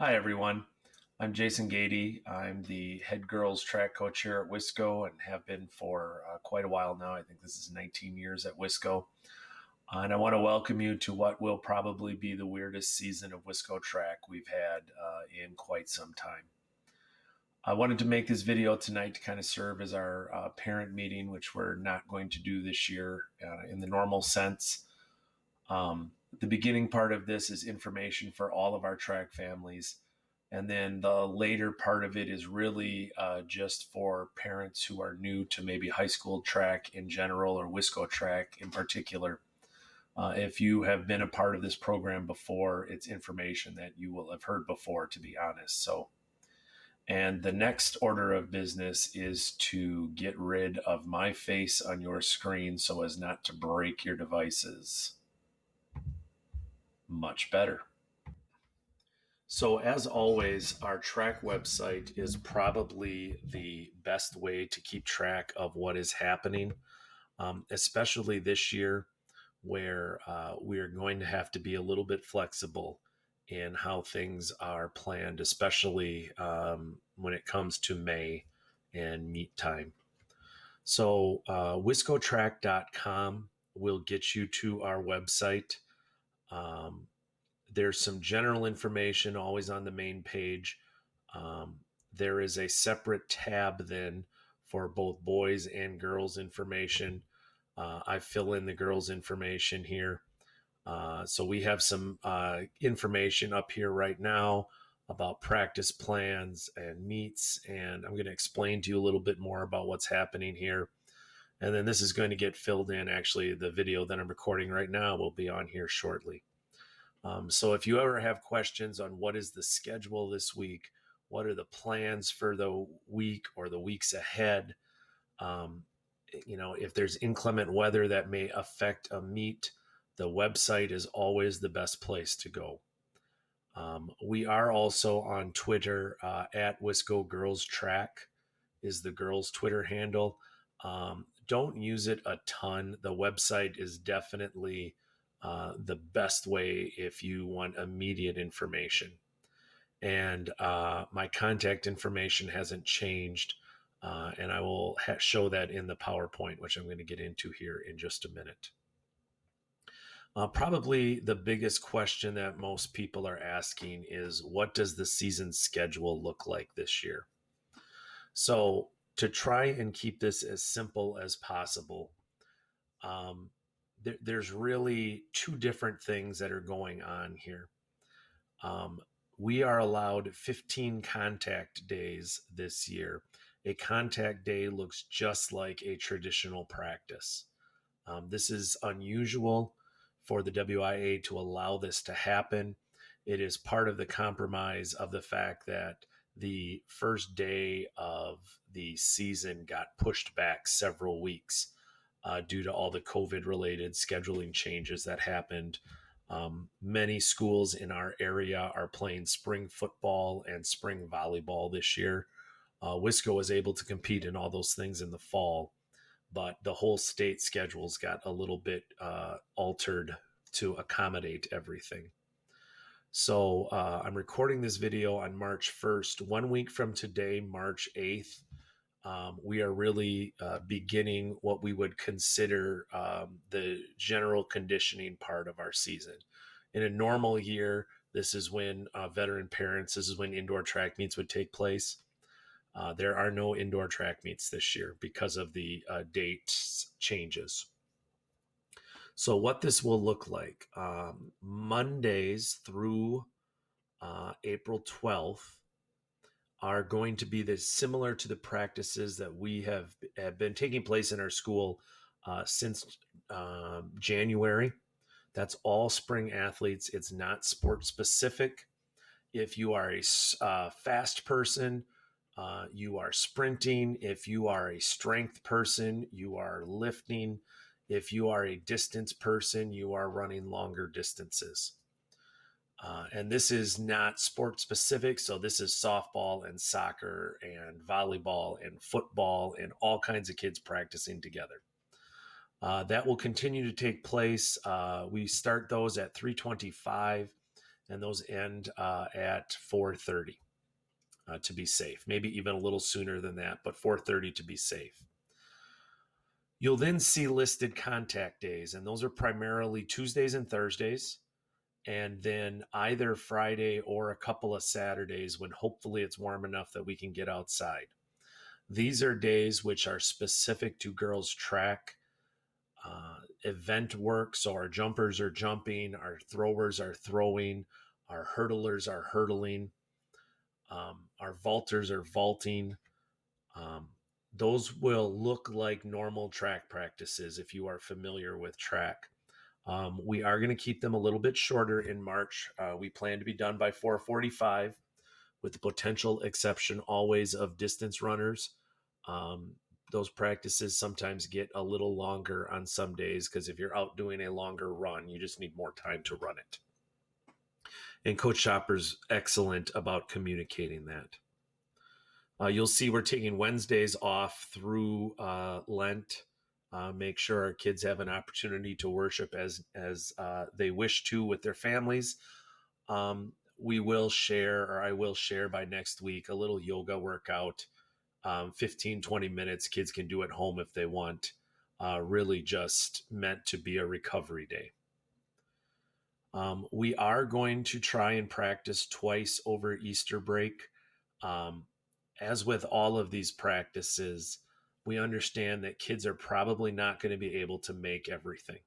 Hi, everyone. I'm Jason Gady. I'm the head girls track coach here at Wisco and have been for quite a while now. I think this is 19 years at Wisco. And I want to welcome you to what will probably be the weirdest season of Wisco track we've had in quite some time. I wanted to make this video tonight to kind of serve as our parent meeting, which we're not going to do this year in the normal sense. The beginning part of this is information for all of our track families. And then the later part of it is really just for parents who are new to maybe high school track in general or Wisco track in particular. If you have been a part of this program before, it's information that you will have heard before, to be honest. And the next order of business is to get rid of my face on your screen so as not to break your devices. Much better. So, as always, our track website is probably the best way to keep track of what is happening, especially this year where we are going to have to be a little bit flexible in how things are planned, especially when it comes to May and meet time. So, wiscotrack.com will get you to our website. Um, there's some general information always on the main page. There is a separate tab then for both boys and girls information. I fill in the girls information here. So we have some information up here right now about practice plans and meets, and I'm going to explain to you a little bit more about what's happening here. And then this is going to get filled in. Actually, the video that I'm recording right now will be on here shortly. So if you ever have questions on what is the schedule this week, what are the plans for the week or the weeks ahead, um, if there's inclement weather that may affect a meet, the website is always the best place to go. We are also on Twitter at Wisco Girls Track is the girls' Twitter handle. Don't use it a ton. The website is definitely the best way if you want immediate information. And my contact information hasn't changed. And I will show that in the PowerPoint, which I'm going to get into here in just a minute. Probably the biggest question that most people are asking is what does the season schedule look like this year? So, to try and keep this as simple as possible, there's really two different things that are going on here. Um, we are allowed 15 contact days this year. A contact day looks just like a traditional practice. This is unusual for the WIA to allow this to happen. It is part of the compromise of the fact that the first day of the season got pushed back several weeks due to all the COVID related scheduling changes that happened. Many schools in our area are playing spring football and spring volleyball this year. Wisco was able to compete in all those things in the fall, but the whole state schedules got a little bit altered to accommodate everything. So I'm recording this video on March 1st. 1 week from today, March 8th, we are really beginning what we would consider the general conditioning part of our season. In a normal year, this is when veteran parents, this is when indoor track meets would take place. There are no indoor track meets this year because of the date changes. So, what this will look like Mondays through April 12th are going to be similar to the practices that we have been taking place in our school since January. That's all spring athletes. It's not sport specific. If you are a fast person, you are sprinting. If you are a strength person, you are lifting. If you are a distance person, you are running longer distances. And this is not sport specific. So this is softball and soccer and volleyball and football and all kinds of kids practicing together. That will continue to take place. We start those at 3:25, and those end at 4:30 to be safe. Maybe even a little sooner than that, but 4:30 to be safe. You'll then see listed contact days, and those are primarily Tuesdays and Thursdays, and then either Friday or a couple of Saturdays when hopefully it's warm enough that we can get outside. These are days which are specific to girls' track event work. So our jumpers are jumping, our throwers are throwing, our hurdlers are hurdling, our vaulters are vaulting. Um, those will look like normal track practices if you are familiar with track. We are going to keep them a little bit shorter in March. We plan to be done by 4:45, with the potential exception always of distance runners. Um, those practices sometimes get a little longer on some days because if you're out doing a longer run, you just need more time to run it. And Coach Shopper's excellent about communicating that. You'll see we're taking Wednesdays off through Lent. Make sure our kids have an opportunity to worship as they wish to with their families. We will share, or I will share by next week, a little yoga workout, 15, 20 minutes. Kids can do at home if they want. Really just meant to be a recovery day. We are going to try and practice twice over Easter break. As with all of these practices, we understand that kids are probably not going to be able to make everything.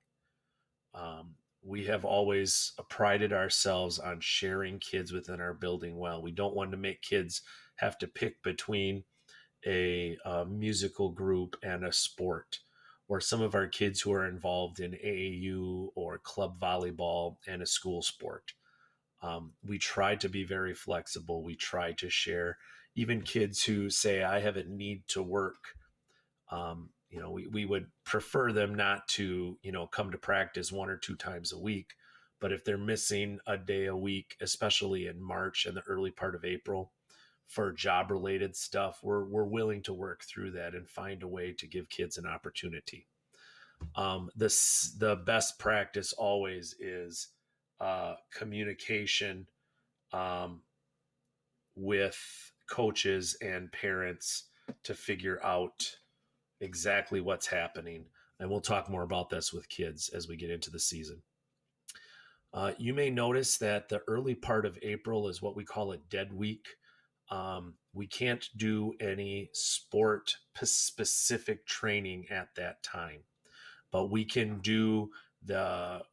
We have always prided ourselves on sharing kids within our building well. We don't want to make kids have to pick between a musical group and a sport, or some of our kids who are involved in AAU or club volleyball and a school sport. We try to be very flexible. We try to share. Even kids who say, I have a need to work, we would prefer them not to, come to practice 1 or 2 times a week. But if they're missing a day a week, especially in March and the early part of April for job related stuff, we're willing to work through that and find a way to give kids an opportunity. The best practice always is communication with coaches and parents to figure out exactly what's happening. And we'll talk more about this with kids as we get into the season. You may notice that the early part of April is what we call a dead week. We can't do any sport specific training at that time, but we can do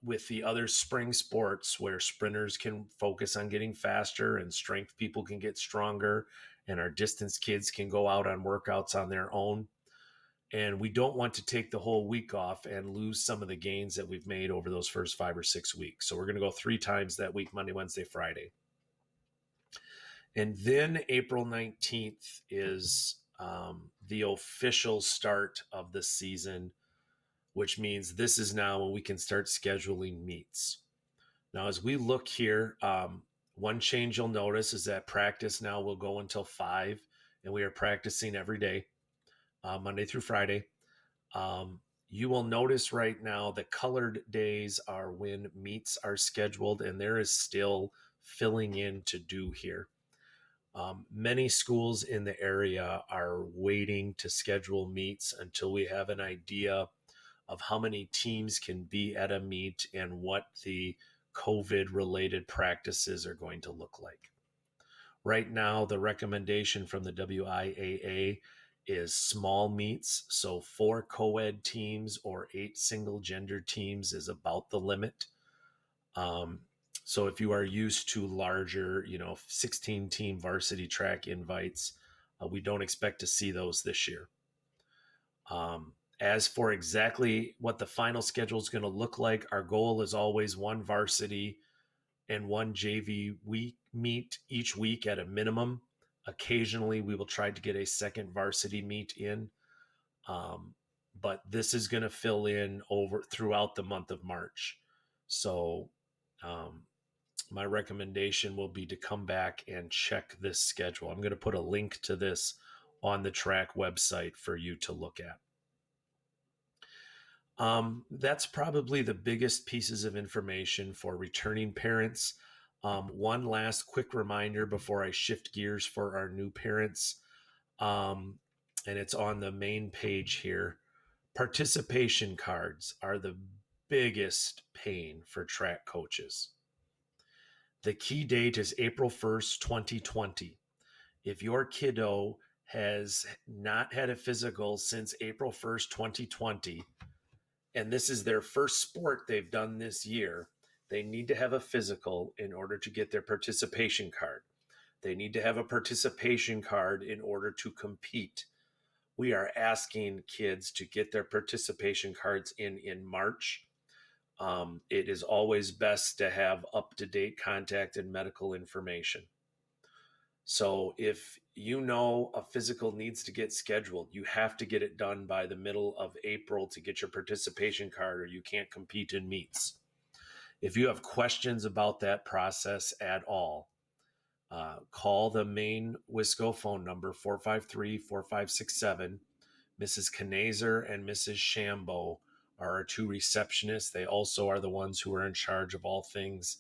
with the other spring sports where sprinters can focus on getting faster and strength people can get stronger and our distance kids can go out on workouts on their own. And we don't want to take the whole week off and lose some of the gains that we've made over those first 5 or 6 weeks. So we're going to go 3 times that week, Monday, Wednesday, Friday. And then April 19th is the official start of the season, which means this is now when we can start scheduling meets. Now, as we look here, one change you'll notice is that practice now will go until 5, and we are practicing every day, Monday through Friday. You will notice right now the colored days are when meets are scheduled, and there is still filling in to do here. Many schools in the area are waiting to schedule meets until we have an idea of how many teams can be at a meet and what the COVID related practices are going to look like. Right now, the recommendation from the WIAA is small meets. So 4 co-ed teams or 8 single gender teams is about the limit. So if you are used to larger, 16 team varsity track invites, we don't expect to see those this year. As for exactly what the final schedule is going to look like, our goal is always 1 varsity and 1 JV week meet each week at a minimum. Occasionally, we will try to get a second varsity meet in, but this is going to fill in over throughout the month of March. So my recommendation will be to come back and check this schedule. I'm going to put a link to this on the track website for you to look at. That's probably the biggest pieces of information for returning parents. One last quick reminder before I shift gears for our new parents, and it's on the main page here. Participation cards are the biggest pain for track coaches. The key date is April 1st, 2020. If your kiddo has not had a physical since April 1st, 2020, and this is their first sport they've done this year, they need to have a physical in order to get their participation card. They need to have a participation card in order to compete. We are asking kids to get their participation cards in March. It is always best to have up-to-date contact and medical information. So if you know a physical needs to get scheduled, you have to get it done by the middle of April to get your participation card, or you can't compete in meets. If you have questions about that process at all, call the main Wisco phone number, 453-4567. Mrs. Knazer and Mrs. Shambo are our two receptionists. They also are the ones who are in charge of all things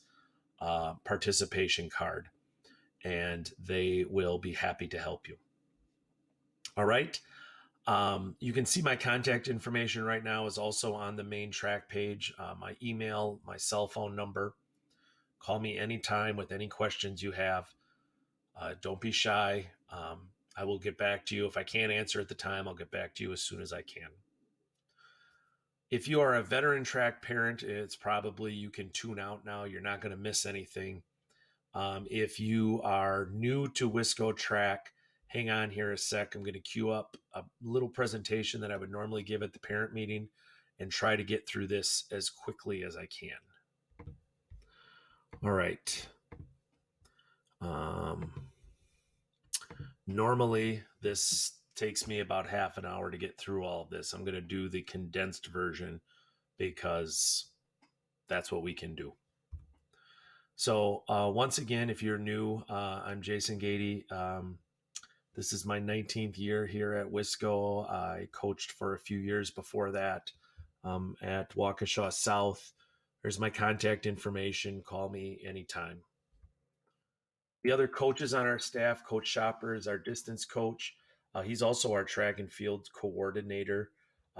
participation card, and they will be happy to help you. All right. You can see my contact information right now is also on the main track page. My email, my cell phone number. Call me anytime with any questions you have. Don't be shy. I will get back to you. If I can't answer at the time, I'll get back to you as soon as I can. If you are a veteran track parent, it's probably you can tune out now. You're not going to miss anything. If you are new to Wisco track, hang on here a sec. I'm going to queue up a little presentation that I would normally give at the parent meeting and try to get through this as quickly as I can. All right. Normally, this takes me about half an hour to get through all of this. I'm going to do the condensed version because that's what we can do. So once again, if you're new, I'm Jason Gady. This is my 19th year here at Wisco. I coached for a few years before that at Waukesha South. There's my contact information. Call me anytime. The other coaches on our staff, Coach Shopper is our distance coach. He's also our track and field coordinator.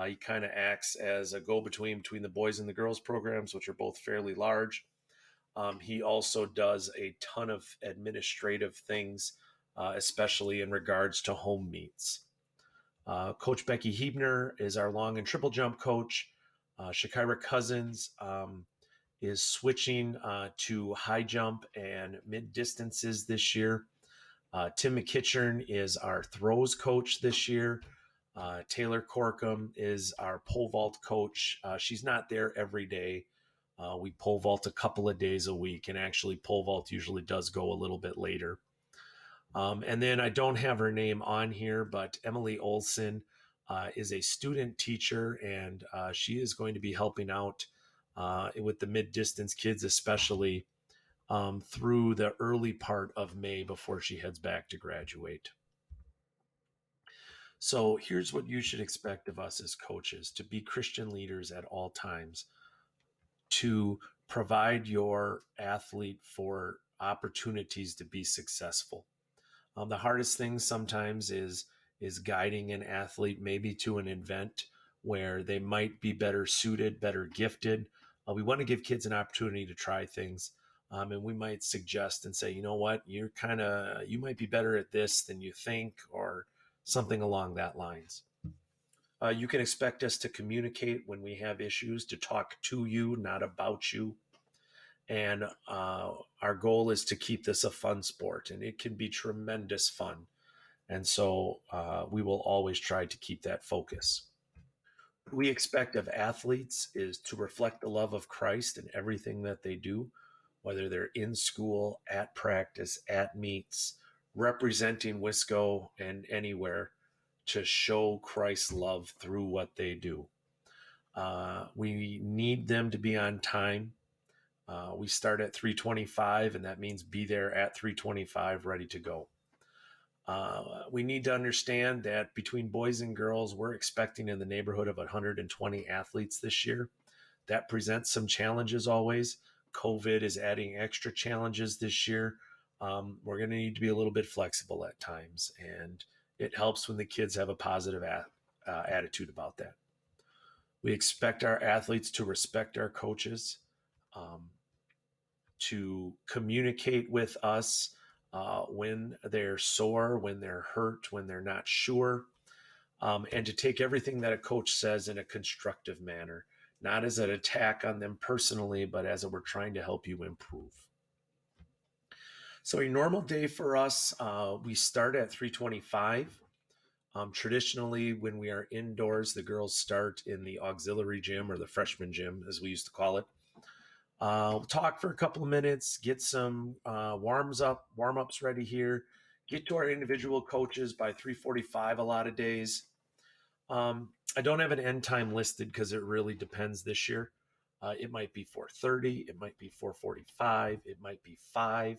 He kind of acts as a go-between between the boys and the girls programs, which are both fairly large. He also does a ton of administrative things, especially in regards to home meets. Coach Becky Hebner is our long and triple jump coach. Shakira Cousins is switching to high jump and mid distances this year. Tim McKitchern is our throws coach this year. Taylor Corkum is our pole vault coach. She's not there every day. We pole vault a couple of days a week, and actually pole vault usually does go a little bit later. And then I don't have her name on here, but Emily Olson is a student teacher, and she is going to be helping out with the mid-distance kids, especially through the early part of May before she heads back to graduate. So here's what you should expect of us as coaches: to be Christian leaders at all times, to provide your athlete for opportunities to be successful. The hardest thing sometimes is guiding an athlete maybe to an event where they might be better suited, better gifted. We want to give kids an opportunity to try things. And we might suggest and say, you know what, you might be better at this than you think, or something along that lines. You can expect us to communicate when we have issues, to talk to you, not about you. And our goal is to keep this a fun sport, and it can be tremendous fun. And so we will always try to keep that focus. What we expect of athletes is to reflect the love of Christ in everything that they do, whether they're in school, at practice, at meets, representing Wisco and anywhere, to show Christ's love through what they do. We need them to be on time. We start at 3:25, and that means be there at 3:25, ready to go. We need to understand that between boys and girls, we're expecting in the neighborhood of 120 athletes this year. That presents some challenges always, COVID is adding extra challenges this year. We're going to need to be a little bit flexible at times, and it helps when the kids have a positive attitude about that. We expect our athletes to respect our coaches, um, to communicate with us when they're sore, when they're hurt, when they're not sure, and to take everything that a coach says in a constructive manner, not as an attack on them personally, but as a, we're trying to help you improve. So a normal day for us, we start at 3:25. Traditionally, when we are indoors, the girls start in the auxiliary gym or the freshman gym, as we used to call it. We'll talk for a couple of minutes, get some warm ups ready here, get to our individual coaches by 3:45 a lot of days. I don't have an end time listed because it really depends this year. It might be 4:30, it might be 4:45, it might be 5.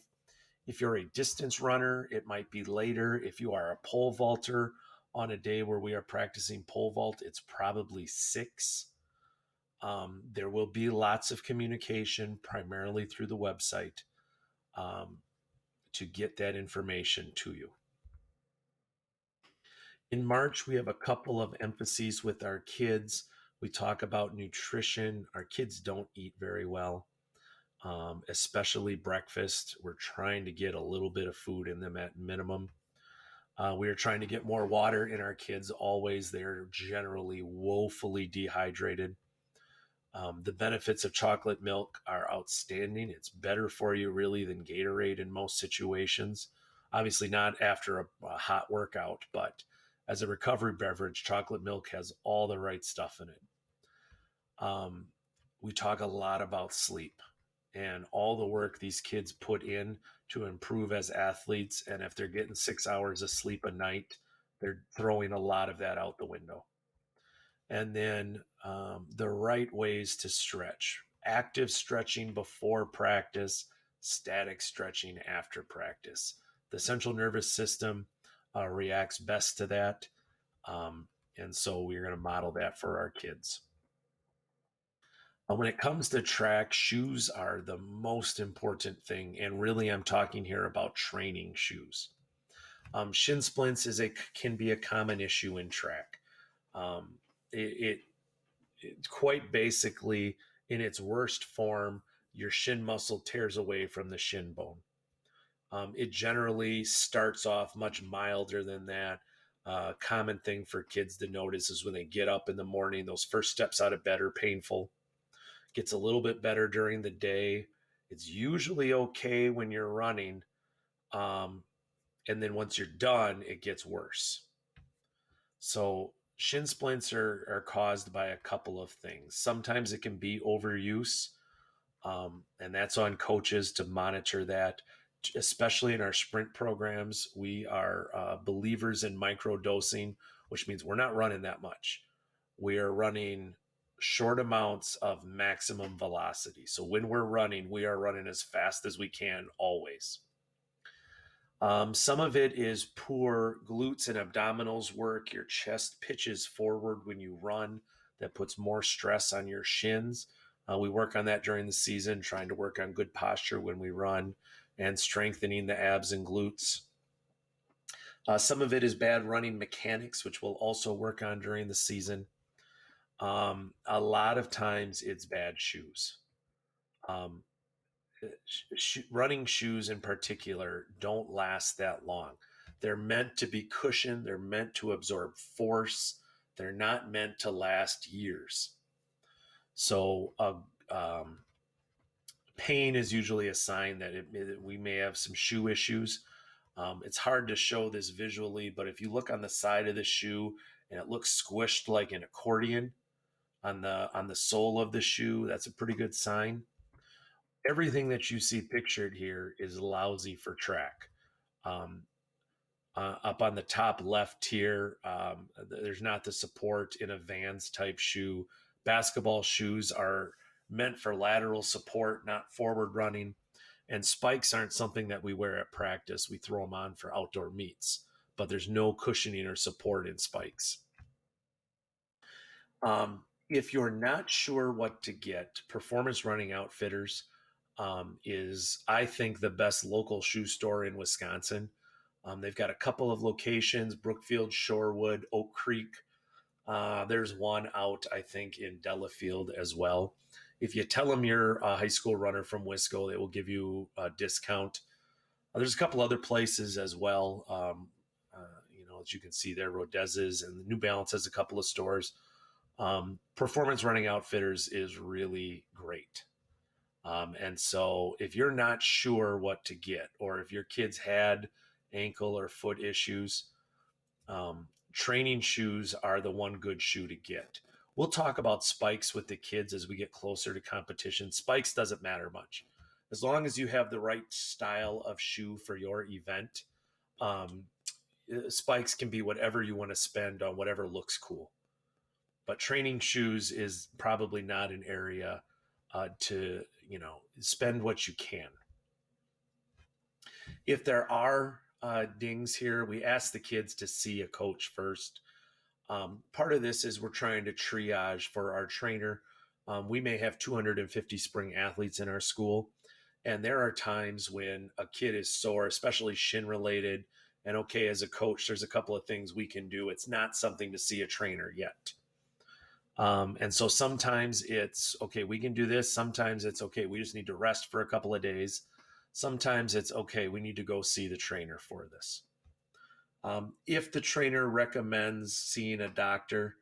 If you're a distance runner, it might be later. If you are a pole vaulter on a day where we are practicing pole vault, it's probably 6. There will be lots of communication, primarily through the website, um, to get that information to you. In March, we have a couple of emphases with our kids. We talk about nutrition. Our kids don't eat very well, especially breakfast. We're trying to get a little bit of food in them at minimum. We are trying to get more water in our kids always. They're generally woefully dehydrated. The benefits of chocolate milk are outstanding. It's better for you, really, than Gatorade in most situations. Obviously, not after a hot workout, but as a recovery beverage, chocolate milk has all the right stuff in it. Um, we talk a lot about sleep and all the work these kids put in to improve as athletes. And if they're getting 6 hours of sleep a night, they're throwing a lot of that out the window. And then the right ways to stretch: active stretching before practice, static stretching after practice. The central nervous system reacts best to that. Um, and so we're going to model that for our kids. When it comes to track, shoes are the most important thing. And really, I'm talking here about training shoes. Shin splints can be a common issue in track. Um, it, quite basically, in its worst form, your shin muscle tears away from the shin bone. It generally starts off much milder than that. Common thing for kids to notice is when they get up in the morning, those first steps out of bed are painful. Gets a little bit better during the day. It's usually okay when you're running. Um, and then once you're done, it gets worse. So shin splints are caused by a couple of things. Sometimes it can be overuse, and that's on coaches to monitor that. Especially in our sprint programs, we are believers in micro dosing, which means we're not running that much. We are running short amounts of maximum velocity. So when we're running, we are running as fast as we can always. Some of it is poor glutes and abdominals work. Your chest pitches forward when you run. That puts more stress on your shins. We work on that during the season, trying to work on good posture when we run and strengthening the abs and glutes. Some of it is bad running mechanics, which we'll also work on during the season. A lot of times it's bad shoes. Um, Running shoes in particular don't last that long. They're meant to be cushioned, they're meant to absorb force, they're not meant to last years. So, pain is usually a sign that we may have some shoe issues. It's hard to show this visually, but if you look on the side of the shoe and it looks squished like an accordion on the sole of the shoe, that's a pretty good sign. Everything that you see pictured here is lousy for track. Um, Up on the top left here, there's not the support in a Vans type shoe. Basketball shoes are meant for lateral support, not forward running. And spikes aren't something that we wear at practice. We throw them on for outdoor meets, but there's no cushioning or support in spikes. If you're not sure what to get, Performance Running Outfitters is, I think, the best local shoe store in Wisconsin. They've got a couple of locations: Brookfield, Shorewood, Oak Creek. There's one out, I think, in Delafield as well. If you tell them you're a high school runner from Wisco, they will give you a discount. There's a couple other places as well. As you can see there, Rodez's and the New Balance has a couple of stores. Performance Running Outfitters is really great. And so if you're not sure what to get, or if your kids had ankle or foot issues, training shoes are the one good shoe to get. We'll talk about spikes with the kids as we get closer to competition. Spikes doesn't matter much. As long as you have the right style of shoe for your event, um, spikes can be whatever you want to spend on whatever looks cool. But training shoes is probably not an area to spend what you can. If there are dings here, we ask the kids to see a coach first. Part of this is we're trying to triage for our trainer. We may have 250 spring athletes in our school, and there are times when a kid is sore, especially shin related. And okay, as a coach, there's a couple of things we can do. It's not something to see a trainer yet. And so sometimes it's okay, we can do this. Sometimes it's okay, we just need to rest for a couple of days. Sometimes it's okay, we need to go see the trainer for this. If the trainer recommends seeing a doctor,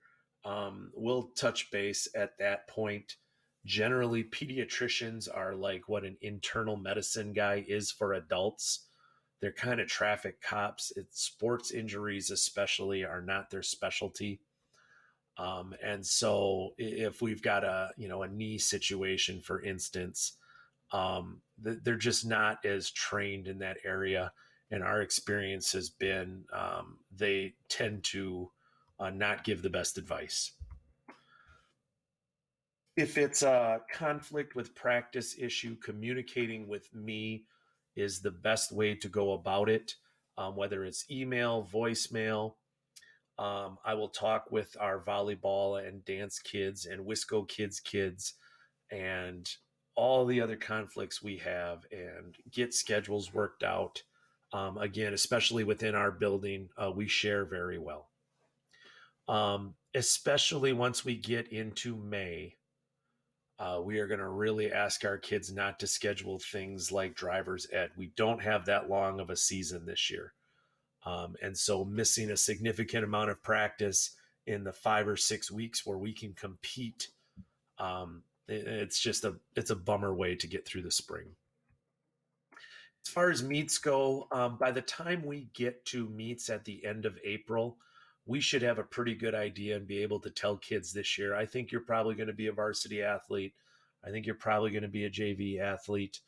we'll touch base at that point. Generally, pediatricians are like what an internal medicine guy is for adults. They're kind of traffic cops. Sports injuries, especially, are not their specialty. And so, if we've got a knee situation, for instance, they're just not as trained in that area. And our experience has been they tend to not give the best advice. If it's a conflict with practice issue, communicating with me is the best way to go about it, whether it's email, voicemail. I will talk with our volleyball and dance kids and Wisco kids and all the other conflicts we have and get schedules worked out. Again, especially within our building, we share very well. Especially once we get into May, we are going to really ask our kids not to schedule things like driver's ed. We don't have that long of a season this year. And so missing a significant amount of practice in the 5 or 6 weeks where we can compete, it's a bummer way to get through the spring. As far as meets go, by the time we get to meets at the end of April, we should have a pretty good idea and be able to tell kids this year, I think you're probably going to be a varsity athlete. I think you're probably going to be a JV athlete.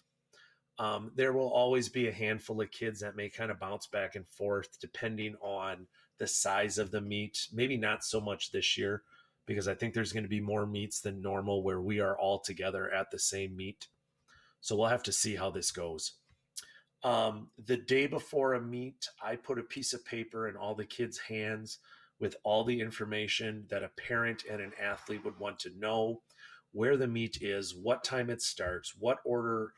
There will always be a handful of kids that may kind of bounce back and forth depending on the size of the meet. Maybe not so much this year, because I think there's going to be more meets than normal where we are all together at the same meet. So we'll have to see how this goes. The day before a meet, I put a piece of paper in all the kids' hands with all the information that a parent and an athlete would want to know: where the meet is, what time it starts, what order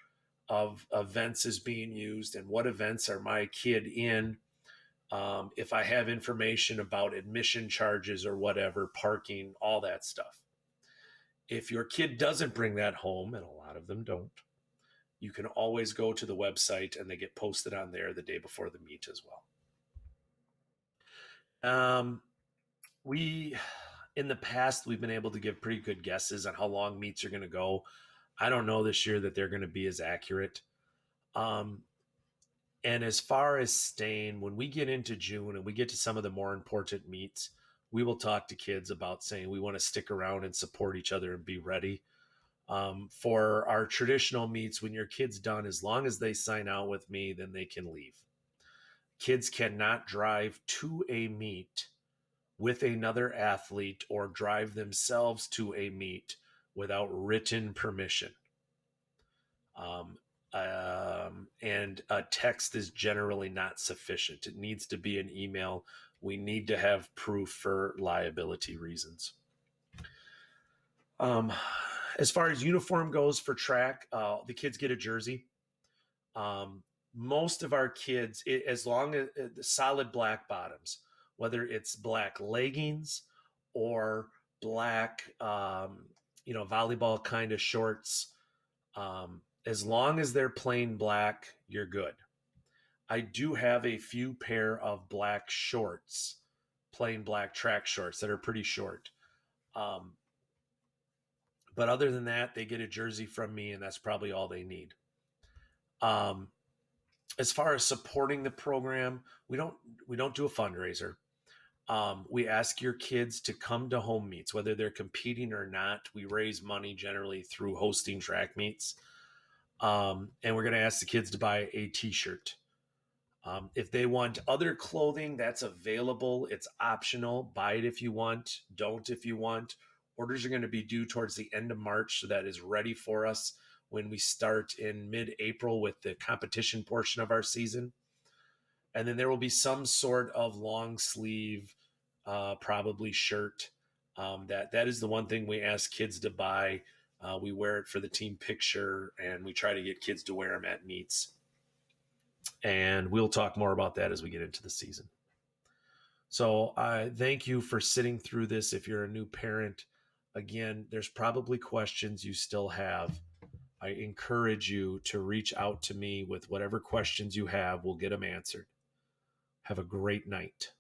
of events is being used, and what events are my kid in. If I have information about admission charges or whatever, parking, all that stuff. If your kid doesn't bring that home, and a lot of them don't, you can always go to the website and they get posted on there the day before the meet as well. In the past, we've been able to give pretty good guesses on how long meets are going to go. I don't know this year that they're going to be as accurate. And as far as staying, when we get into June and we get to some of the more important meets, we will talk to kids about saying we want to stick around and support each other and be ready. For our traditional meets, when your kid's done, as long as they sign out with me, then they can leave. Kids cannot drive to a meet with another athlete or drive themselves to a meet without written permission. And a text is generally not sufficient. It needs to be an email. We need to have proof for liability reasons. Um, as far as uniform goes for track, the kids get a jersey. Most of our kids, as long as the solid black bottoms, whether it's black leggings or black, volleyball kind of shorts, as long as they're plain black, you're good. I do have a few pair of black shorts, plain black track shorts that are pretty short. Um, but other than that, they get a jersey from me, and that's probably all they need. Um, as far as supporting the program, we don't do a fundraiser. We ask your kids to come to home meets, whether they're competing or not. We raise money generally through hosting track meets, and we're going to ask the kids to buy a T-shirt. If they want other clothing, that's available. It's optional. Buy it if you want. Don't if you want. Orders are going to be due towards the end of March, so that is ready for us when we start in mid-April with the competition portion of our season. And then there will be some sort of long sleeve, probably shirt. That is the one thing we ask kids to buy. We wear it for the team picture, and we try to get kids to wear them at meets. And we'll talk more about that as we get into the season. So I thank you for sitting through this. If you're a new parent, again, there's probably questions you still have. I encourage you to reach out to me with whatever questions you have. We'll get them answered. Have a great night.